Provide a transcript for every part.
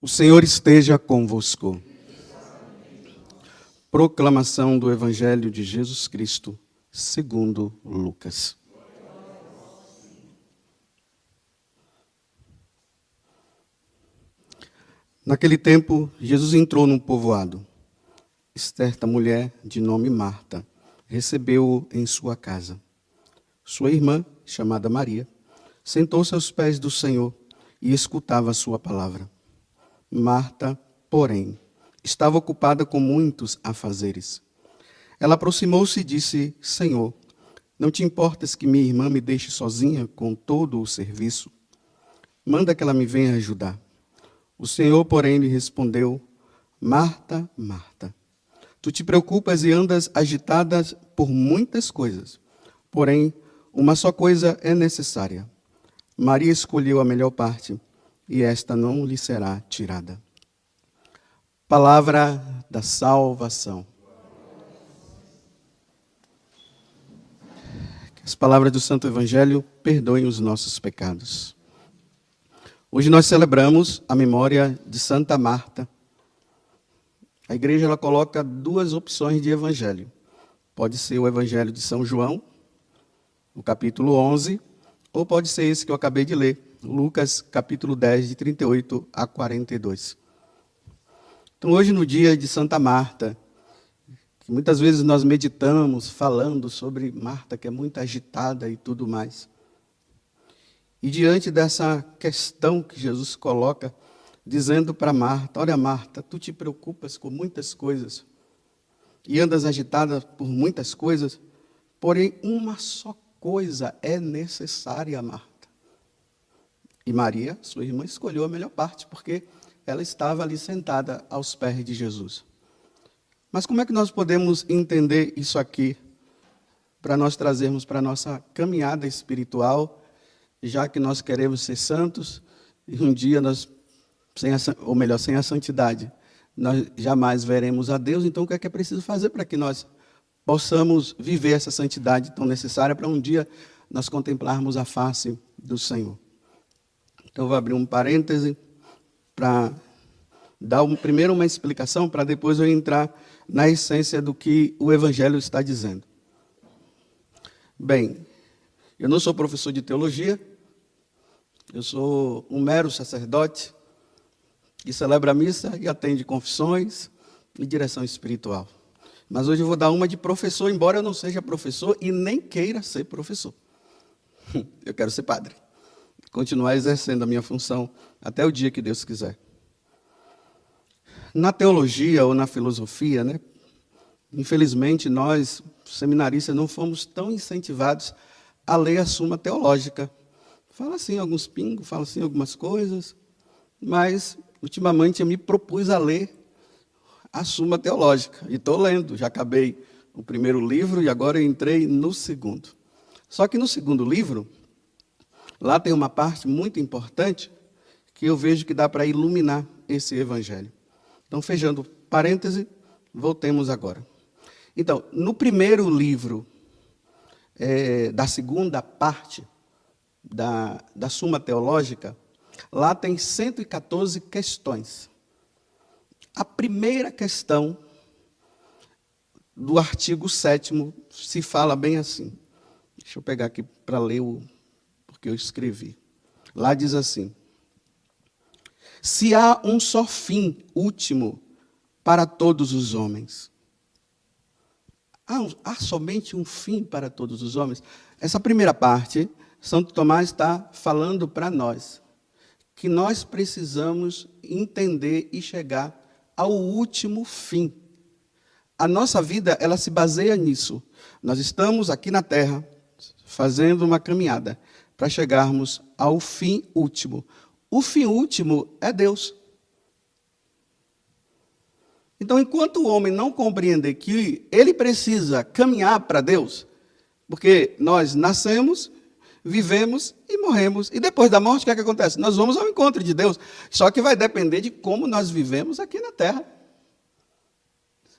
O Senhor esteja convosco. Proclamação do Evangelho de Jesus Cristo, segundo Lucas. Naquele tempo, Jesus entrou num povoado. Certa mulher, de nome Marta, recebeu-o em sua casa. Sua irmã, chamada Maria, sentou-se aos pés do Senhor e escutava a sua palavra. Marta, porém, estava ocupada com muitos afazeres. Ela aproximou-se e disse: Senhor, não te importas que minha irmã me deixe sozinha com todo o serviço? Manda que ela me venha ajudar. O Senhor, porém, lhe respondeu: Marta, Marta, tu te preocupas e andas agitada por muitas coisas. Porém, uma só coisa é necessária. Maria escolheu a melhor parte, e esta não lhe será tirada. Palavra da salvação. Que as palavras do Santo Evangelho perdoem os nossos pecados. Hoje nós celebramos a memória de Santa Marta. A igreja ela coloca duas opções de evangelho. Pode ser o evangelho de São João, no capítulo 11, ou pode ser esse que eu acabei de ler, Lucas, capítulo 10, de 38 a 42. Então, hoje, no dia de Santa Marta, que muitas vezes nós meditamos, falando sobre Marta, que é muito agitada e tudo mais. E diante dessa questão que Jesus coloca, dizendo para Marta: olha, Marta, tu te preocupas com muitas coisas e andas agitada por muitas coisas, porém uma só coisa é necessária, Marta. E Maria, sua irmã, escolheu a melhor parte, porque ela estava ali sentada aos pés de Jesus. Mas como é que nós podemos entender isso aqui, para nós trazermos para a nossa caminhada espiritual, já que nós queremos ser santos, e um dia nós, sem a santidade, nós jamais veremos a Deus. Então, o que é preciso fazer para que nós possamos viver essa santidade tão necessária para um dia nós contemplarmos a face do Senhor? Então, eu vou abrir um parêntese para dar primeiro uma explicação, para depois eu entrar na essência do que o Evangelho está dizendo. Bem, eu não sou professor de teologia, eu sou um mero sacerdote que celebra a missa e atende confissões e direção espiritual. Mas hoje eu vou dar uma de professor, embora eu não seja professor e nem queira ser professor. Eu quero ser padre. Continuar exercendo a minha função até o dia que Deus quiser. Na teologia ou na filosofia, infelizmente nós, seminaristas, não fomos tão incentivados a ler a Suma Teológica. Fala assim alguns pingos, fala assim algumas coisas, mas ultimamente eu me propus a ler a Suma Teológica. E estou lendo, já acabei o primeiro livro e agora eu entrei no segundo. Só que no segundo livro, lá tem uma parte muito importante que eu vejo que dá para iluminar esse evangelho. Então, fechando parêntese, voltemos agora. Então, no primeiro livro, da segunda parte da Suma Teológica, lá tem 114 questões. A primeira questão do artigo 7º se fala bem assim. Deixa eu pegar aqui para ler porque eu escrevi. Lá diz assim: se há um só fim último para todos os homens. Há somente um fim para todos os homens? Essa primeira parte, Santo Tomás está falando para nós, que nós precisamos entender e chegar ao último fim. A nossa vida, ela se baseia nisso. Nós estamos aqui na Terra, fazendo uma caminhada, para chegarmos ao fim último. O fim último é Deus. Então, enquanto o homem não compreender que ele precisa caminhar para Deus, porque nós nascemos, vivemos e morremos, e depois da morte, o que é que acontece? Nós vamos ao encontro de Deus, só que vai depender de como nós vivemos aqui na Terra.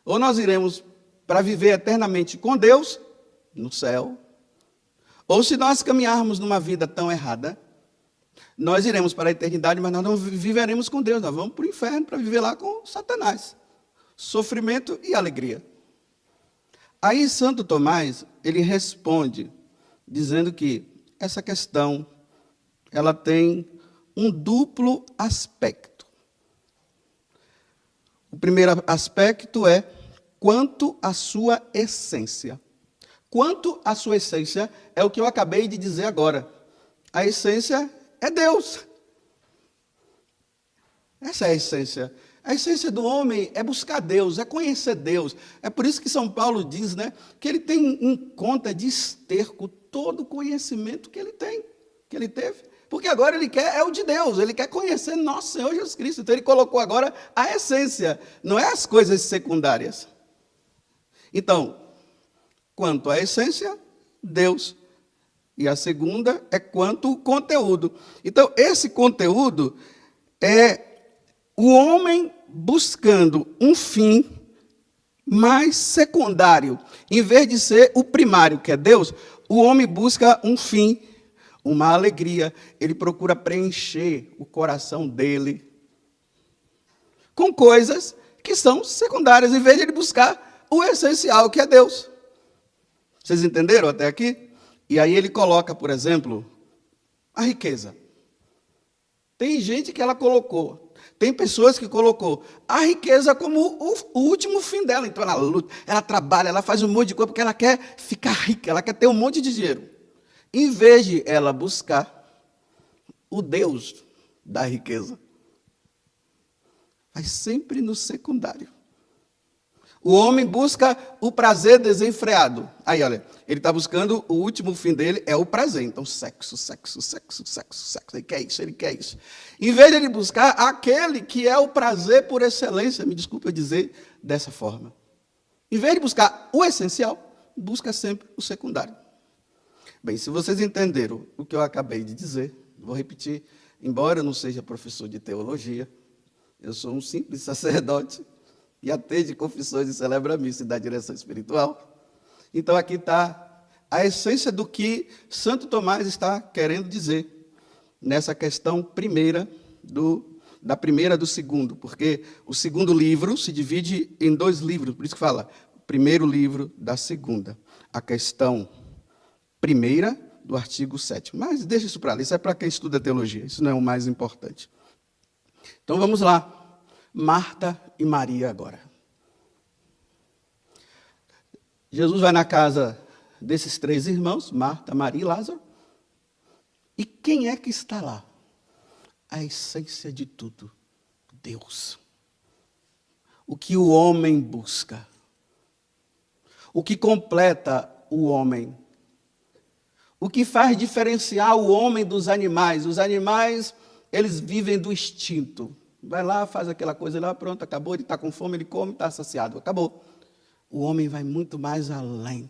Ou nós iremos para viver eternamente com Deus, no céu, ou se nós caminharmos numa vida tão errada, nós iremos para a eternidade, mas nós não viveremos com Deus, nós vamos para o inferno para viver lá com Satanás. Sofrimento e alegria. Aí Santo Tomás, ele responde, dizendo que essa questão, ela tem um duplo aspecto. O primeiro aspecto é quanto à sua essência. Quanto à sua essência é o que eu acabei de dizer agora. A essência é Deus. Essa é a essência. A essência do homem é buscar Deus, é conhecer Deus. É por isso que São Paulo diz, né, que ele tem em conta de esterco todo o conhecimento que ele tem, que ele teve. Porque agora ele quer, é o de Deus, ele quer conhecer nosso Senhor Jesus Cristo. Então ele colocou agora a essência, não é as coisas secundárias. Então, quanto à essência, Deus. E a segunda é quanto ao conteúdo. Então, esse conteúdo é o homem buscando um fim mais secundário. Em vez de ser o primário, que é Deus, o homem busca um fim, uma alegria. Ele procura preencher o coração dele com coisas que são secundárias, em vez de ele buscar o essencial, que é Deus. Vocês entenderam até aqui? E aí ele coloca, por exemplo, a riqueza. Tem gente que ela colocou, tem pessoas que colocou a riqueza como o último fim dela. Então ela luta, ela trabalha, ela faz um monte de coisa porque ela quer ficar rica, ela quer ter um monte de dinheiro. Em vez de ela buscar o Deus da riqueza, vai sempre no secundário. O homem busca o prazer desenfreado. Aí, olha, ele está buscando o último fim dele, é o prazer. Então, sexo. Ele quer isso, ele quer isso. Em vez de ele buscar aquele que é o prazer por excelência, me desculpe eu dizer dessa forma. Em vez de buscar o essencial, busca sempre o secundário. Bem, se vocês entenderam o que eu acabei de dizer, vou repetir, embora eu não seja professor de teologia, eu sou um simples sacerdote, e atende confissões e celebra a missa e dá direção espiritual. Então, aqui está a essência do que Santo Tomás está querendo dizer nessa questão primeira da primeira do segundo, porque o segundo livro se divide em 2 livros, por isso que fala, primeiro livro da segunda, a questão primeira do artigo 7º. Mas deixa isso para lá, isso é para quem estuda teologia, isso não é o mais importante. Então, vamos lá. Marta e Maria agora. Jesus vai na casa desses 3 irmãos, Marta, Maria e Lázaro. E quem é que está lá? A essência de tudo, Deus. O que o homem busca. O que completa o homem. O que faz diferenciar o homem dos animais. Os animais, eles vivem do instinto. Vai lá, faz aquela coisa lá, pronto, acabou, ele está com fome, ele come, está saciado, acabou. O homem vai muito mais além.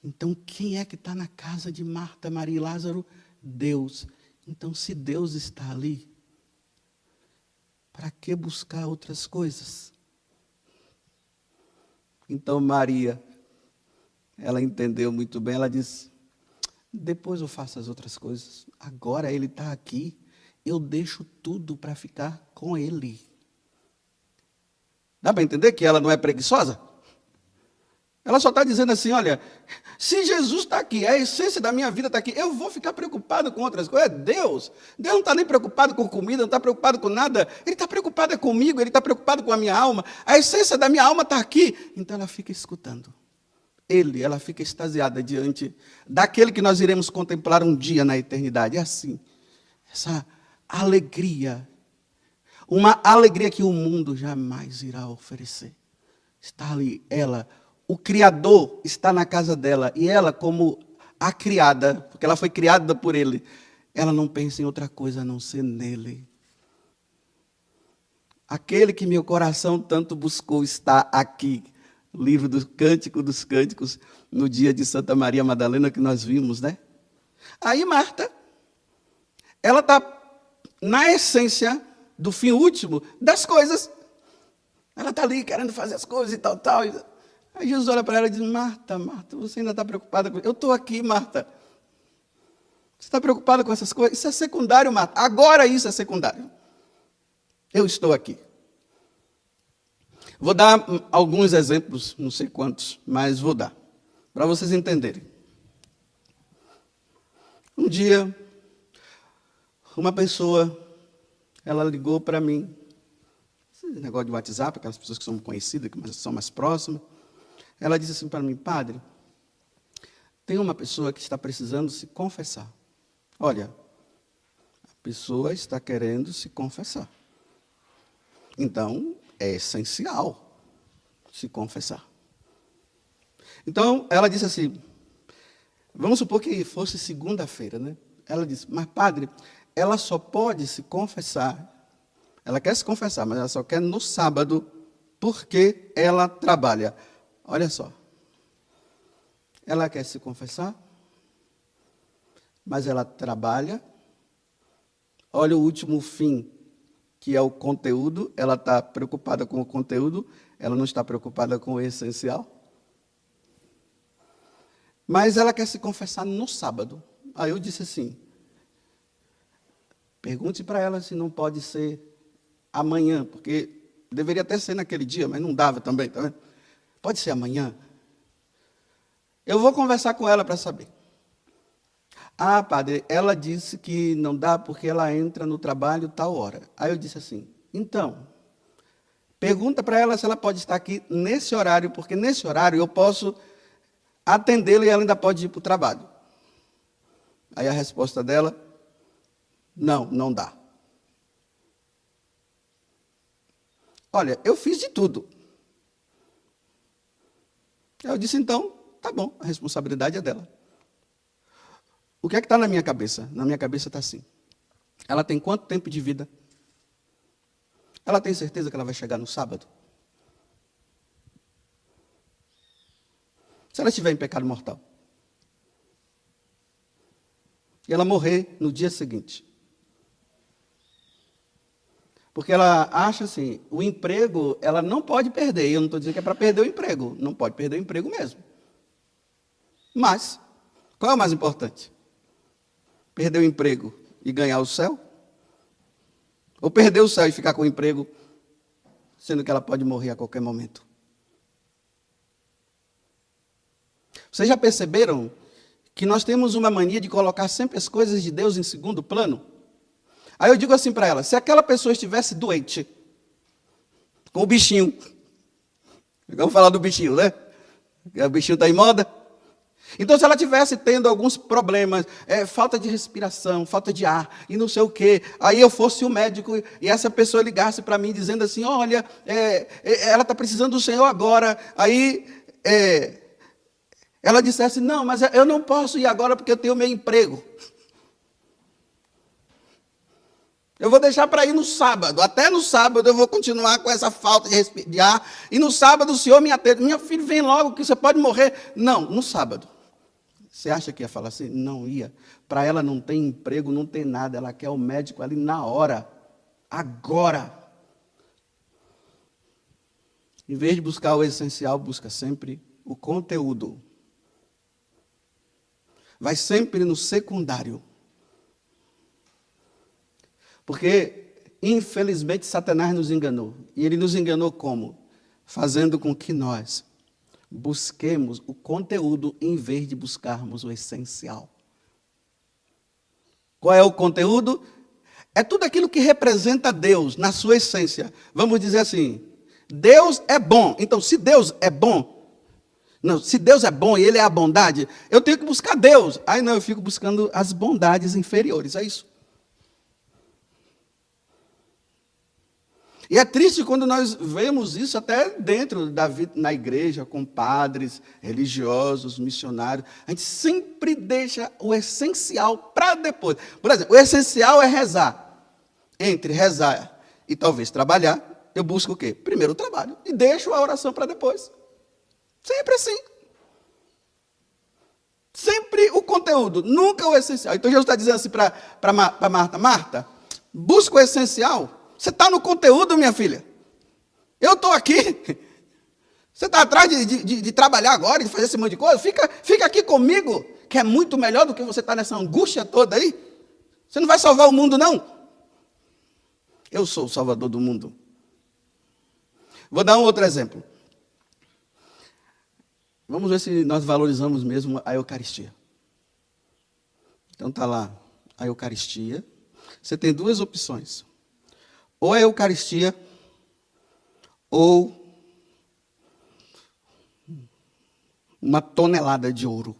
Então, quem é que está na casa de Marta, Maria e Lázaro? Deus. Então, se Deus está ali, para que buscar outras coisas? Então, Maria, ela entendeu muito bem, ela disse, depois eu faço as outras coisas, agora ele está aqui, eu deixo tudo para ficar com ele. Dá para entender que ela não é preguiçosa? Ela só está dizendo assim, olha, se Jesus está aqui, a essência da minha vida está aqui, eu vou ficar preocupado com outras coisas. É Deus. Deus não está nem preocupado com comida, não está preocupado com nada. Ele está preocupado comigo, ele está preocupado com a minha alma. A essência da minha alma está aqui. Então ela fica escutando. Ela fica extasiada diante daquele que nós iremos contemplar um dia na eternidade. É assim, essa alegria, uma alegria que o mundo jamais irá oferecer. Está ali, ela, o Criador está na casa dela, e ela, como a criada, porque ela foi criada por ele, ela não pensa em outra coisa a não ser nele. Aquele que meu coração tanto buscou está aqui. O livro do Cântico dos Cânticos, no dia de Santa Maria Madalena, que nós vimos, né? Aí Marta, ela está na essência do fim último das coisas. Ela está ali querendo fazer as coisas e tal. Aí Jesus olha para ela e diz, Marta, Marta, você ainda está preocupada com isso? Eu estou aqui, Marta. Você está preocupado com essas coisas? Isso é secundário, Marta. Agora isso é secundário. Eu estou aqui. Vou dar alguns exemplos, não sei quantos, mas vou dar, para vocês entenderem. Um dia, uma pessoa, ela ligou para mim, esse negócio de WhatsApp, aquelas pessoas que são conhecidas, que são mais próximas, ela disse assim para mim: padre, tem uma pessoa que está precisando se confessar. Olha, a pessoa está querendo se confessar. Então, é essencial se confessar. Então, ela disse assim, vamos supor que fosse segunda-feira, né? Ela disse, mas padre, ela só pode se confessar, ela quer se confessar, mas ela só quer no sábado, porque ela trabalha. Olha só, ela quer se confessar, mas ela trabalha. Olha o último fim, que é o conteúdo. Ela está preocupada com o conteúdo, ela não está preocupada com o essencial. Mas ela quer se confessar no sábado. Aí eu disse assim, pergunte para ela se não pode ser amanhã, porque deveria até ser naquele dia, mas não dava também, tá vendo? Pode ser amanhã? Eu vou conversar com ela para saber. Ah, padre, ela disse que não dá porque ela entra no trabalho tal hora. Aí eu disse assim, então, pergunta para ela se ela pode estar aqui nesse horário, porque nesse horário eu posso atendê-la e ela ainda pode ir para o trabalho. Aí a resposta dela, não dá. Olha, eu fiz de tudo. Eu disse, então, tá bom, a responsabilidade é dela. O que é que está na minha cabeça? Na minha cabeça está assim. Ela tem quanto tempo de vida? Ela tem certeza que ela vai chegar no sábado? Se ela estiver em pecado mortal, e ela morrer no dia seguinte, porque ela acha assim, o emprego, ela não pode perder. Eu não estou dizendo que é para perder o emprego, não pode perder o emprego mesmo. Mas, qual é o mais importante? Perder o emprego e ganhar o céu? Ou perder o céu e ficar com o emprego, sendo que ela pode morrer a qualquer momento? Vocês já perceberam que nós temos uma mania de colocar sempre as coisas de Deus em segundo plano? Aí eu digo assim para ela, se aquela pessoa estivesse doente, com o bichinho, vamos falar do bichinho, né? O bichinho está em moda. Então, se ela estivesse tendo alguns problemas, falta de respiração, falta de ar, e não sei o quê, aí eu fosse o médico e essa pessoa ligasse para mim dizendo assim, olha, ela está precisando do Senhor agora, aí ela dissesse, não, mas eu não posso ir agora porque eu tenho meu emprego. Eu vou deixar para ir no sábado. Até no sábado eu vou continuar com essa falta de ar. E no sábado o Senhor me atende. Minha filha, vem logo que você pode morrer. Não, no sábado. Você acha que ia falar assim? Não ia. Para ela não tem emprego, não tem nada. Ela quer o médico ali na hora. Agora. Em vez de buscar o essencial, busca sempre o conteúdo. Vai sempre no secundário. Porque, infelizmente, Satanás nos enganou. E ele nos enganou como? Fazendo com que nós busquemos o conteúdo em vez de buscarmos o essencial. Qual é o conteúdo? É tudo aquilo que representa Deus na sua essência. Vamos dizer assim, Deus é bom. Então, se Deus é bom, não, se Deus é bom e Ele é a bondade, eu tenho que buscar Deus. Aí não, eu fico buscando as bondades inferiores, é isso. E é triste quando nós vemos isso até dentro da vida, na igreja, com padres, religiosos, missionários. A gente sempre deixa o essencial para depois. Por exemplo, o essencial é rezar. Entre rezar e talvez trabalhar, eu busco o quê? Primeiro o trabalho e deixo a oração para depois. Sempre assim. Sempre o conteúdo, nunca o essencial. Então Jesus está dizendo assim para Marta, Marta, busca o essencial. Você está no conteúdo, minha filha. Eu estou aqui. Você está atrás de trabalhar agora, de fazer esse monte de coisa? Fica aqui comigo, que é muito melhor do que você estar nessa angústia toda aí? Você não vai salvar o mundo, não. Eu sou o salvador do mundo. Vou dar um outro exemplo. Vamos ver se nós valorizamos mesmo a Eucaristia. Então está lá a Eucaristia. Você tem duas opções. Ou a Eucaristia, ou uma tonelada de ouro.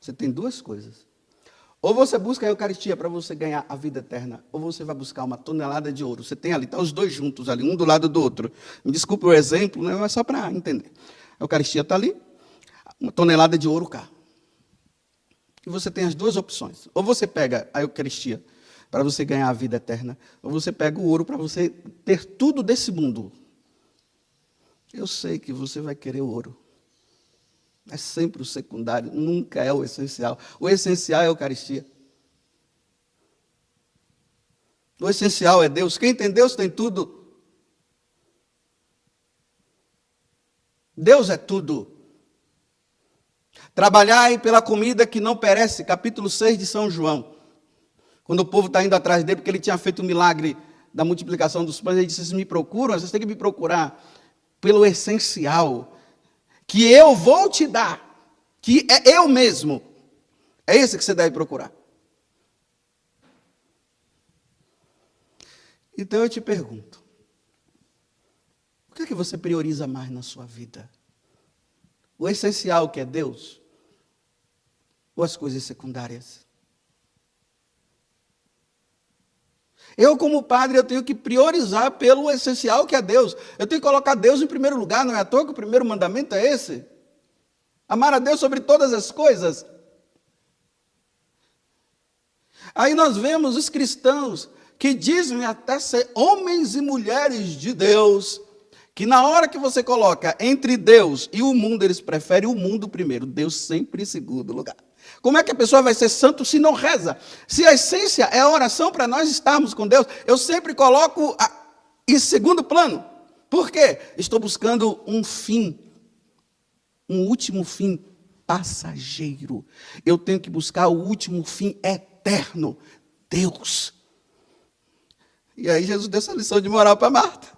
Você tem duas coisas. Ou você busca a Eucaristia para você ganhar a vida eterna, ou você vai buscar uma tonelada de ouro. Você tem ali, está os dois juntos ali, um do lado do outro. Me desculpe o exemplo, né, mas só para entender. A Eucaristia está ali, uma tonelada de ouro cá. E você tem as duas opções. Ou você pega a Eucaristia para você ganhar a vida eterna, ou você pega o ouro para você ter tudo desse mundo. Eu sei que você vai querer o ouro. É sempre o secundário, nunca é o essencial. O essencial é a Eucaristia. O essencial é Deus. Quem tem Deus tem tudo. Deus é tudo. Trabalhai pela comida que não perece, capítulo 6 de São João. Quando o povo está indo atrás dele, porque ele tinha feito o milagre da multiplicação dos pães, ele disse, vocês me procuram, vocês têm que me procurar pelo essencial, que eu vou te dar, que é eu mesmo. É esse que você deve procurar. Então eu te pergunto, o que é que você prioriza mais na sua vida? O essencial, que é Deus, ou as coisas secundárias? Eu, como padre, eu tenho que priorizar pelo essencial, que é Deus. Eu tenho que colocar Deus em primeiro lugar, não é à toa que o primeiro mandamento é esse. Amar a Deus sobre todas as coisas. Aí nós vemos os cristãos que dizem até ser homens e mulheres de Deus, que na hora que você coloca entre Deus e o mundo, eles preferem o mundo primeiro, Deus sempre em segundo lugar. Como é que a pessoa vai ser santo se não reza? Se a essência é a oração para nós estarmos com Deus, eu sempre coloco em segundo plano. Por quê? Estou buscando um fim, um último fim passageiro. Eu tenho que buscar o último fim eterno, Deus. E aí Jesus deu essa lição de moral para Marta.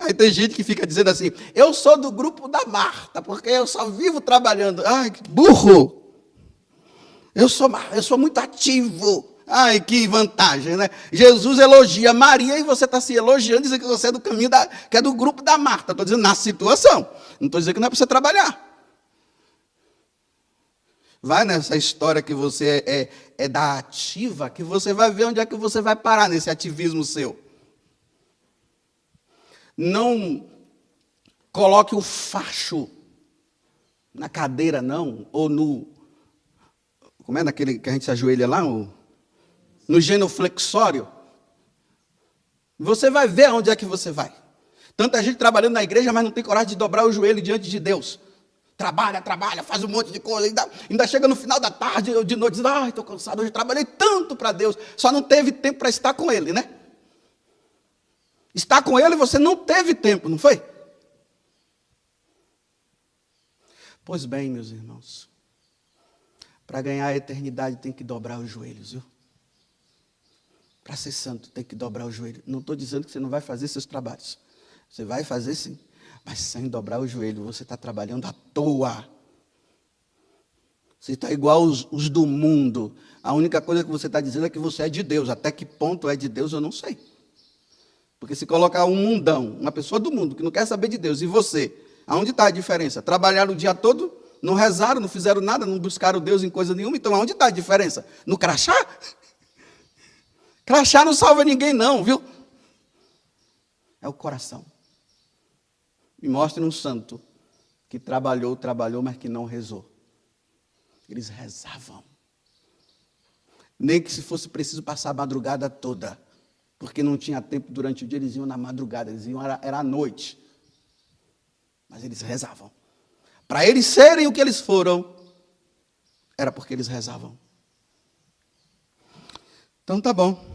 Aí tem gente que fica dizendo assim, eu sou do grupo da Marta, porque eu só vivo trabalhando. Ai, que burro! Eu sou muito ativo. Ai, que vantagem, né? Jesus elogia Maria e você está se elogiando, dizendo que você é do caminho, que é do grupo da Marta. Estou dizendo na situação. Não estou dizendo que não é para você trabalhar. Vai nessa história que você é da ativa, que você vai ver onde é que você vai parar nesse ativismo seu. Não coloque o facho na cadeira, não, ou no... Como é naquele que a gente se ajoelha lá? No genuflexório. Você vai ver aonde é que você vai. Tanta gente trabalhando na igreja, mas não tem coragem de dobrar o joelho diante de Deus. Trabalha, faz um monte de coisa. Ainda chega no final da tarde ou de noite, diz, ai, estou cansado, hoje trabalhei tanto para Deus. Só não teve tempo para estar com Ele, né? Estar com Ele você não teve tempo, não foi? Pois bem, meus irmãos. Para ganhar a eternidade tem que dobrar os joelhos, viu? Para ser santo tem que dobrar o joelho. Não estou dizendo que você não vai fazer seus trabalhos. Você vai fazer sim. Mas sem dobrar o joelho, você está trabalhando à toa. Você está igual os do mundo. A única coisa que você está dizendo é que você é de Deus. Até que ponto é de Deus, eu não sei. Porque se colocar um mundão, uma pessoa do mundo que não quer saber de Deus, e você, aonde está a diferença? Trabalharam o dia todo, não rezaram, não fizeram nada, não buscaram Deus em coisa nenhuma, então aonde está a diferença? No crachá? Crachá não salva ninguém não, viu? É o coração. Me mostre um santo que trabalhou, mas que não rezou. Eles rezavam. Nem que se fosse preciso passar a madrugada toda, porque não tinha tempo durante o dia, eles iam na madrugada, eles iam, era à noite. Mas eles rezavam. Para eles serem o que eles foram, era porque eles rezavam. Então tá bom.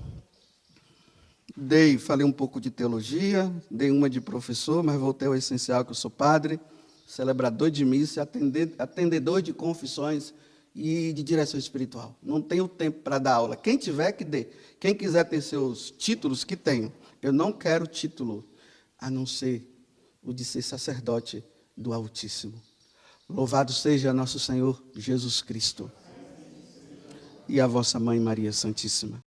Falei um pouco de teologia, dei uma de professor, mas voltei ao essencial, que eu sou padre. celebrador de missa, atendedor de confissões e de direção espiritual. Não tenho tempo para dar aula. Quem tiver, que dê. Quem quiser ter seus títulos, que tenha. Eu não quero título, a não ser o de ser sacerdote do Altíssimo. Louvado seja nosso Senhor Jesus Cristo e a vossa Mãe Maria Santíssima.